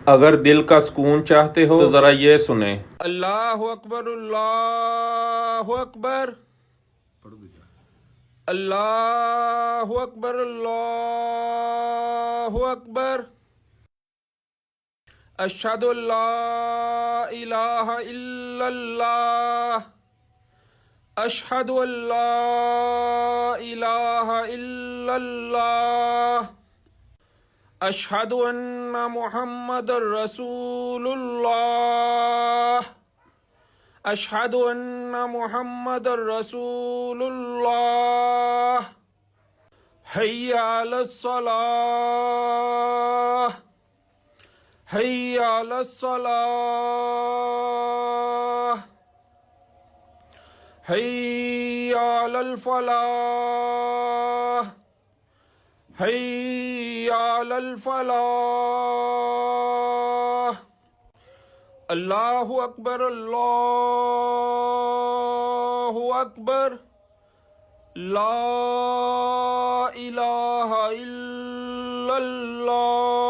اگر دل کا سکون چاہتے ہو تو ذرا یہ سنیں۔ اللہ اکبر، اللہ اکبر، اللہ اکبر، اللہ اکبر، اشہد ان لا الہ الا اللہ، اشہد ان لا الہ الا اللہ، اشہد ان محمد رسول اللہ، اشہد ان محمد رسول اللہ، حی علی الصلاۃ، حی علی الصلاۃ، حی علی الفلاح، حی علی الفلاح، اللہ اکبر، اللہ اکبر، لا الہ الا اللہ۔